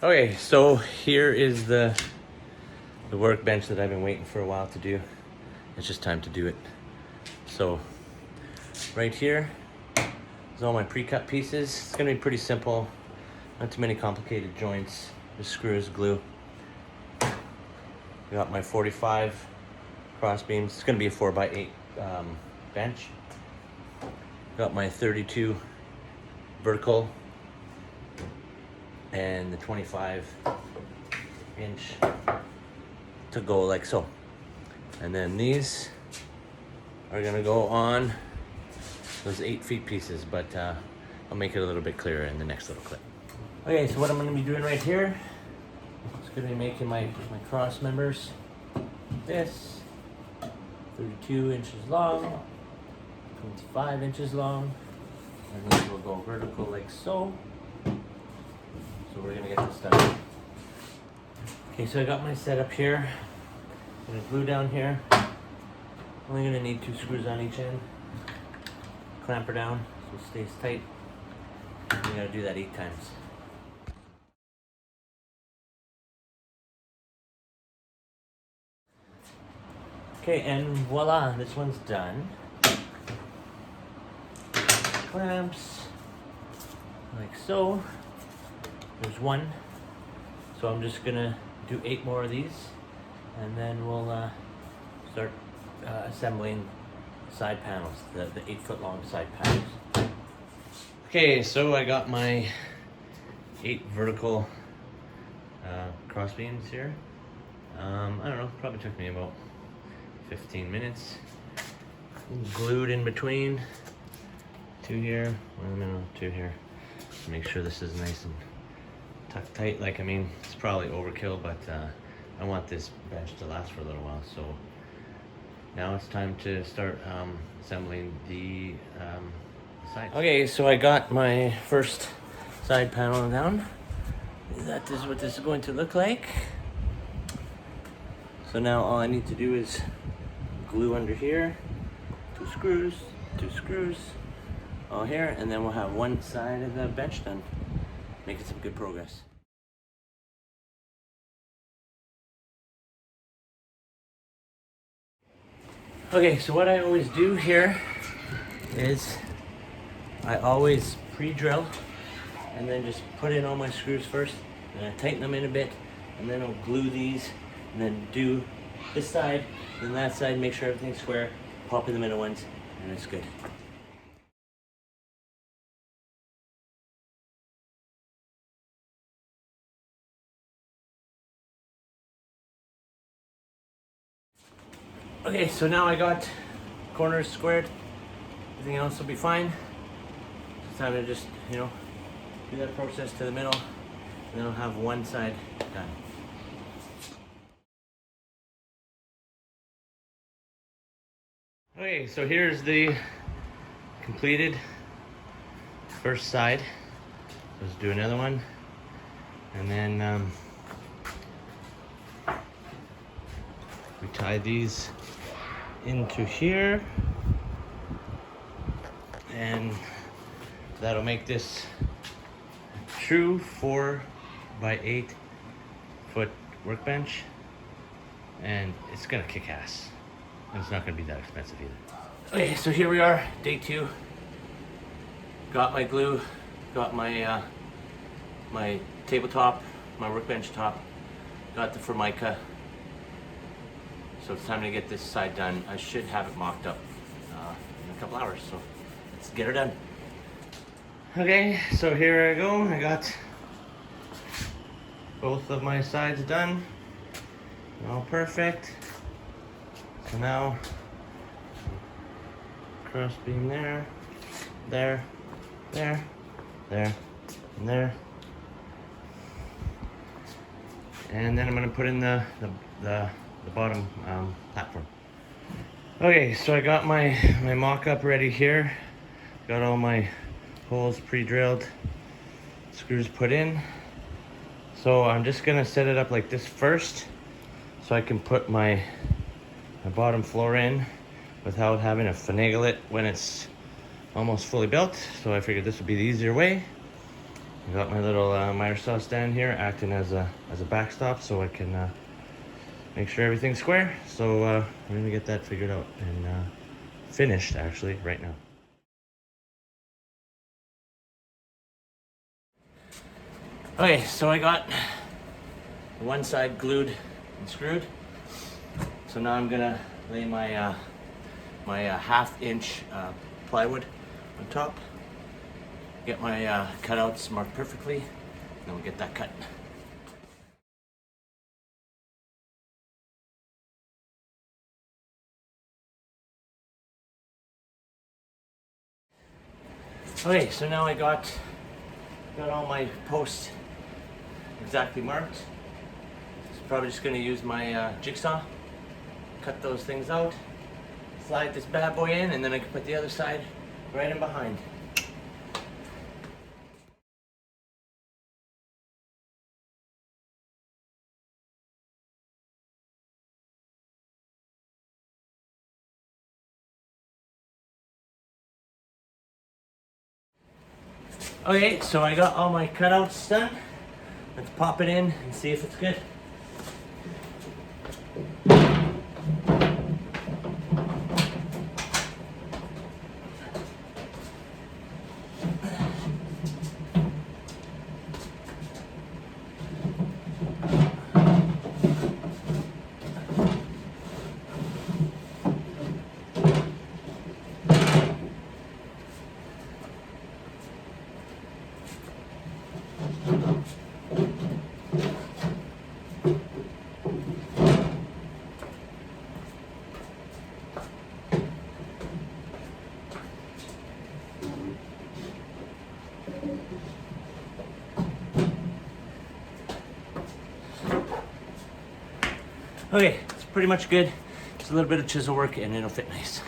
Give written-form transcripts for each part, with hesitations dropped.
Okay, so here is the workbench that I've been waiting for a while to do. It's just time to do it. So right here is all my pre-cut pieces. It's gonna be pretty simple, not too many complicated joints, just screws, glue. I got my 45 cross beams. It's gonna be a 4x8 bench. Got my 32 vertical and the 25-inch to go like so. And then these are gonna go on those 8 feet pieces, but I'll make it a little bit clearer in the next little clip. Okay, so what I'm gonna be doing right here is gonna be making my cross members. This 32 inches long, 25 inches long, and these will go vertical like so. So we're gonna get this done. Okay, so I got my setup here. I'm gonna glue down here. Only gonna need 2 screws on each end. Clamp her down so it stays tight. You gotta do that 8 times. Okay, and voila, this one's done. Clamps, like so. There's one. So I'm just gonna do 8 more of these, and then we'll start assembling side panels, the 8-foot long side panels. Okay, so I got my 8 vertical cross beams here. I don't know, probably took me about 15 minutes. Glued in between. 2 here, 1 in the middle, 2 here. Make sure this is nice and tucked tight. Like, I mean, it's probably overkill, but I want this bench to last for a little while. So now it's time to start assembling the sides. Okay, so I got my first side panel down. That is what this is going to look like. So now all I need to do is glue under here, 2 screws, all here, and then we'll have one side of the bench done. Making some good progress. Okay, so what I always do here is I always pre-drill and then just put in all my screws first, and I tighten them in a bit, and then I'll glue these, and then do this side, then that side, make sure everything's square, pop in the middle ones, and it's good. Okay, so now I got corners squared. Everything else will be fine. It's time to just, do that process to the middle, and then I'll have one side done. Okay, so here's the completed first side. Let's do another one, and then we tie these into here, and that'll make this true 4x8 foot workbench, and it's gonna kick ass, and it's not gonna be that expensive either. Okay, so here we are, day 2. Got my glue, got my my tabletop, my workbench top, got the Formica. So it's time to get this side done. I should have it mocked up in a couple hours, so let's get her done. Okay, so here I go. I got both of my sides done. All perfect. So now, cross beam there, there, there, there, and there. And then I'm gonna put in the bottom platform. Okay, so I got my mock-up ready here. Got all my holes pre-drilled, screws put in. So I'm just gonna set it up like this first, so I can put my bottom floor in without having to finagle it when it's almost fully built. So I figured this would be the easier way. I got my little miter saw stand here acting as a backstop so I can make sure everything's square. So we're gonna get that figured out and finished actually right now. Okay, so I got one side glued and screwed. So now I'm gonna lay my my 1/2 inch plywood on top. Get my cutouts marked perfectly, and then we'll get that cut. Okay, so now I got all my posts exactly marked. So probably just gonna use my jigsaw, cut those things out, slide this bad boy in, and then I can put the other side right in behind. Okay, so I got all my cutouts done. Let's pop it in and see if it's good. Okay, it's pretty much good. Just a little bit of chisel work and it'll fit nice.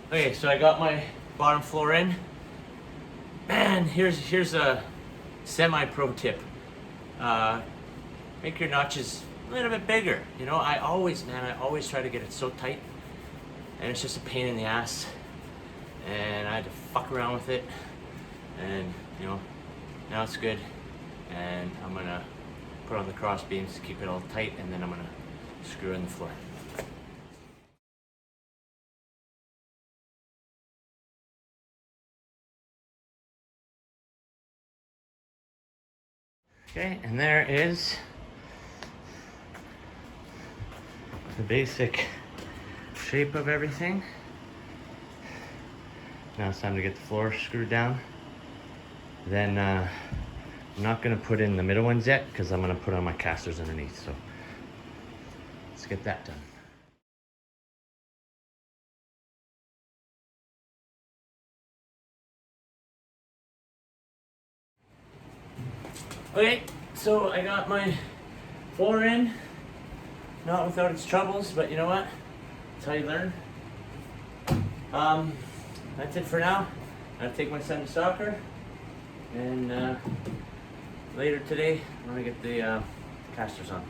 Okay, so I got my bottom floor in. Man, here's a semi-pro tip. Make your notches a little bit bigger. You know, I always try to get it so tight, and it's just a pain in the ass. And I had to fuck around with it, and you know, now it's good. And I'm gonna put on the cross beams to keep it all tight, and then I'm gonna screw in the floor. Okay, and there is the basic shape of everything. Now it's time to get the floor screwed down. Then I'm not gonna put in the middle ones yet because I'm gonna put on my casters underneath. So let's get that done. Okay, so I got my floor in, not without its troubles, but you know what? That's how you learn. That's it for now. I'm gonna take my son to soccer, and later today I'm gonna get the casters on.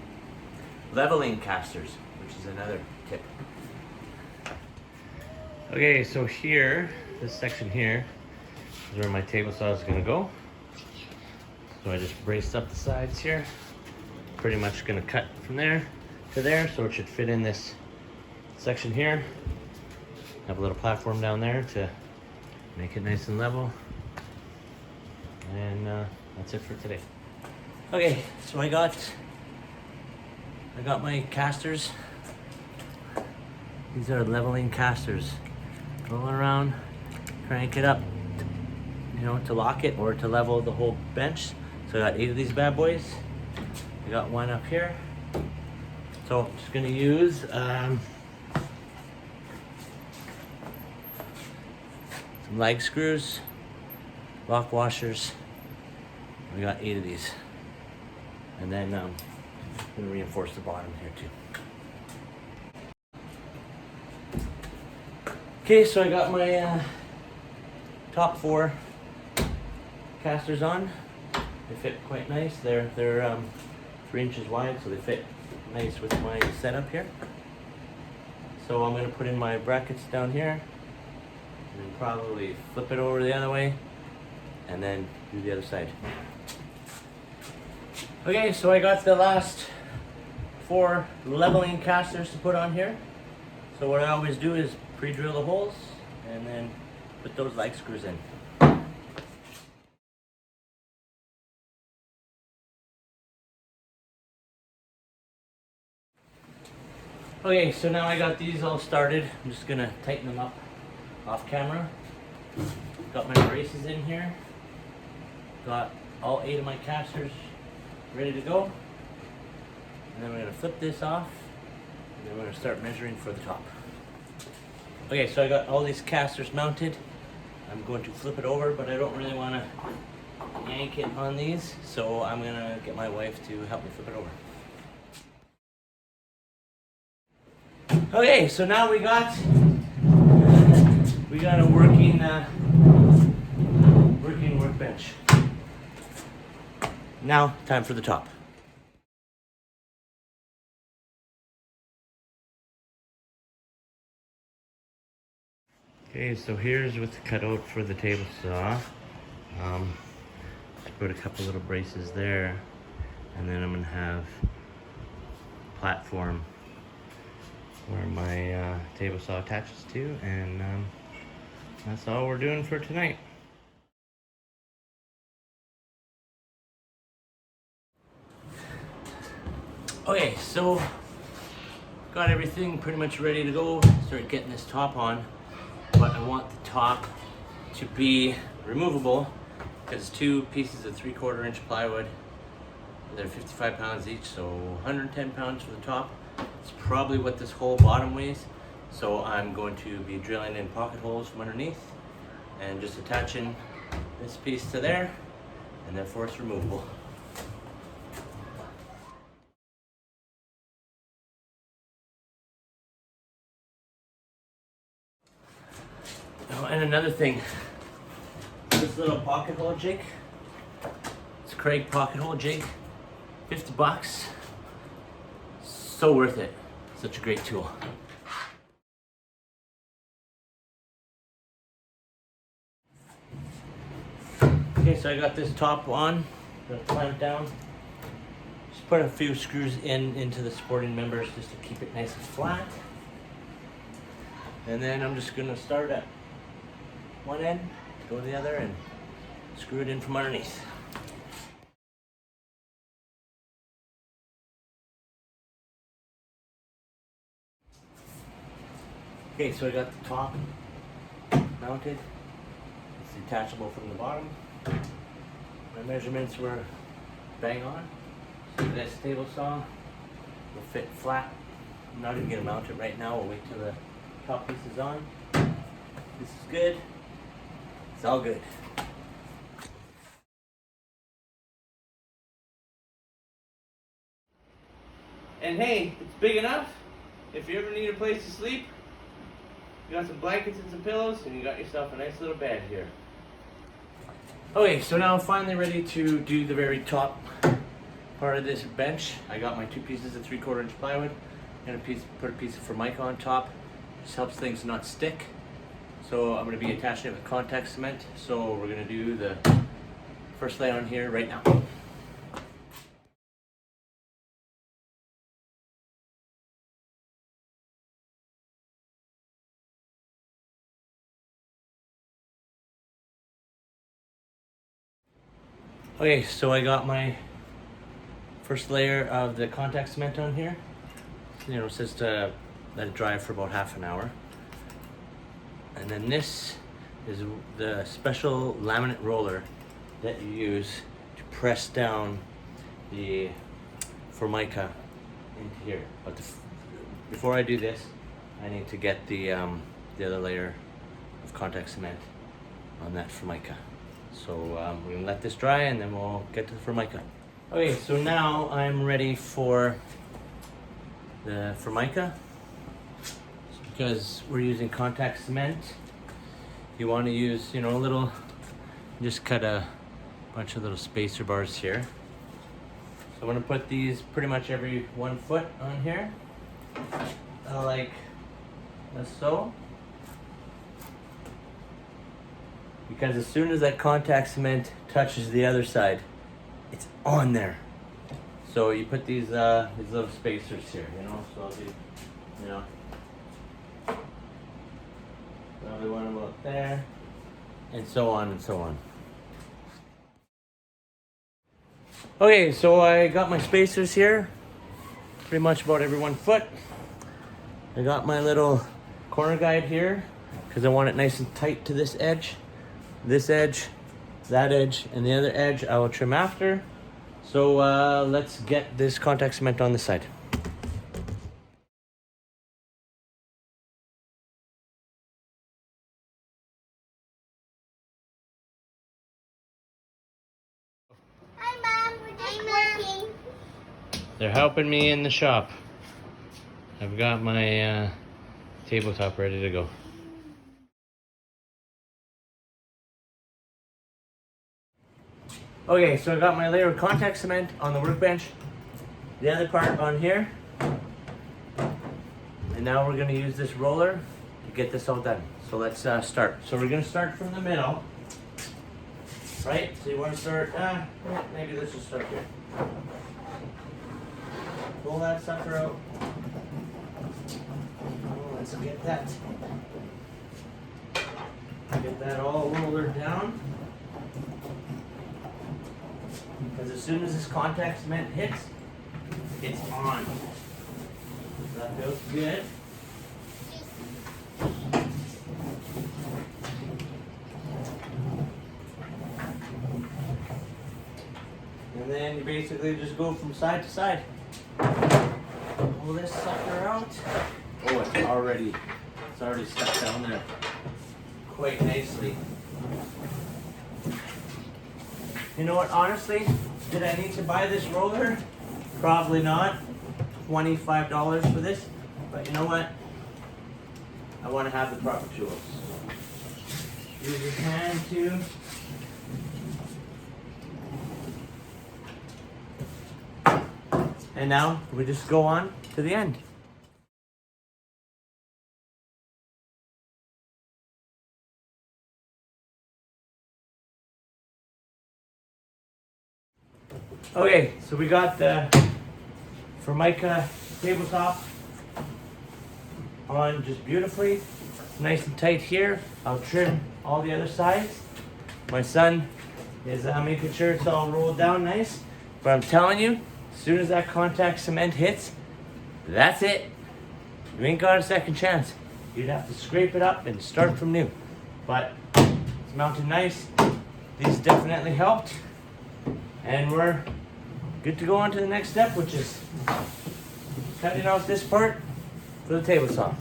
Leveling casters, which is another tip. Okay, so here, this section here is where my table saw is gonna go. So I just braced up the sides here. Pretty much gonna cut from there to there, so it should fit in this section here. Have a little platform down there to make it nice and level. And that's it for today. Okay, so I got my casters. These are leveling casters. Roll it around, crank it up, you know, to lock it or to level the whole bench. So I got 8 of these bad boys. I got one up here. So I'm just gonna use some lag screws, lock washers. We got 8 of these. And then I'm gonna reinforce the bottom here too. Okay, so I got my top 4 casters on. They fit quite nice. They're 3 inches wide, so they fit nice with my setup here. So I'm gonna put in my brackets down here, and then probably flip it over the other way, and then do the other side. Okay, so I got the last 4 leveling casters to put on here. So what I always do is pre-drill the holes and then put those lag screws in. Okay, so now I got these all started. I'm just gonna tighten them up off camera. Got my braces in here. Got all 8 of my casters ready to go. And then we're gonna flip this off. And then we're gonna start measuring for the top. Okay, so I got all these casters mounted. I'm going to flip it over, but I don't really wanna yank it on these. So I'm gonna get my wife to help me flip it over. Okay, so now we got a working workbench. Now, time for the top. Okay, so here's what's cut out for the table saw. Put a couple little braces there, and then I'm gonna have a platform where my table saw attaches to, and that's all we're doing for tonight. Okay, so got everything pretty much ready to go. Started getting this top on, but I want the top to be removable because 2 pieces of 3/4 inch plywood. They're 55 pounds each, so 110 pounds for the top. It's probably what this whole bottom weighs. So I'm going to be drilling in pocket holes from underneath and just attaching this piece to there, and therefore it's removable. Oh, and another thing, this little pocket hole jig, it's Craig pocket hole jig, 50 bucks. So worth it. Such a great tool. Okay, so I got this top on, gonna clamp down. Just put a few screws into the supporting members just to keep it nice and flat. And then I'm just gonna start at one end, go to the other, and screw it in from underneath. Okay, so I got the top mounted. It's detachable from the bottom. My measurements were bang on. So this table saw will fit flat. I'm not even gonna mount it right now. We'll wait till the top piece is on. This is good. It's all good. And hey, it's big enough. If you ever need a place to sleep, you got some blankets and some pillows, and you got yourself a nice little bed here. Okay, so now I'm finally ready to do the very top part of this bench. I got my 2 pieces of 3/4 inch plywood and put a piece of Formica on top. Just helps things not stick. So I'm going to be attaching it with contact cement. So we're going to do the first layer on here right now. Okay, so I got my first layer of the contact cement on here. You know, it says to let it dry for about half an hour. And then this is the special laminate roller that you use to press down the Formica into here. But before I do this, I need to get the other layer of contact cement on that Formica. So we're gonna let this dry and then we'll get to the Formica. Okay, so now I'm ready for the Formica. Because we're using contact cement, you want to use, you know, a little, just cut a bunch of little spacer bars here. So I'm gonna put these pretty much every 1 foot on here, like so. Because as soon as that contact cement touches the other side, it's on there. So you put these little spacers here, you know. So I'll do, you know, another one about there, and so on and so on. Okay, so I got my spacers here, pretty much about every 1 foot. I got my little corner guide here because I want it nice and tight to this edge, that edge, and the other edge I will trim after. So let's get this contact cement on the side. Hi, Mom. We're just working. They're helping me in the shop. I've got my tabletop ready to go. Okay, so I got my layer of contact cement on the workbench, the other part on here, and now we're going to use this roller to get this all done. So let's start. So we're going to start from the middle, right? So you want to start, maybe let's just start here. Pull that sucker out. Oh, let's get that all rolled down. Because as soon as this contact cement hits, it's on. So that feels good. And then you basically just go from side to side. Pull this sucker out. Oh, it's already stuck down there quite nicely. You know what, honestly, did I need to buy this roller? Probably not. $25 for this. But you know what? I want to have the proper tools. Use your hand too. And now we just go on to the end. Okay, so we got the Formica tabletop on just beautifully, nice and tight here. I'll trim all the other sides. My son is making sure it's all rolled down nice. But I'm telling you, as soon as that contact cement hits, that's it. You ain't got a second chance. You'd have to scrape it up and start from new. But it's mounted nice. These definitely helped. And we're good to go on to the next step, which is cutting out this part for the table saw.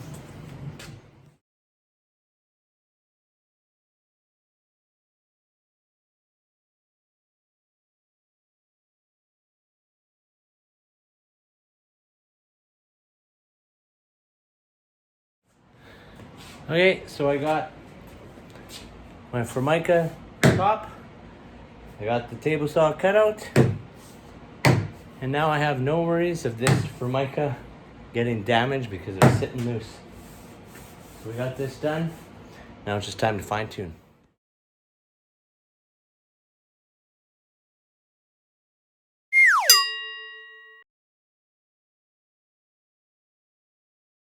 Okay, so I got my Formica top. I got the table saw cut out. And now I have no worries of this Formica getting damaged because it's sitting loose. So we got this done. Now it's just time to fine tune.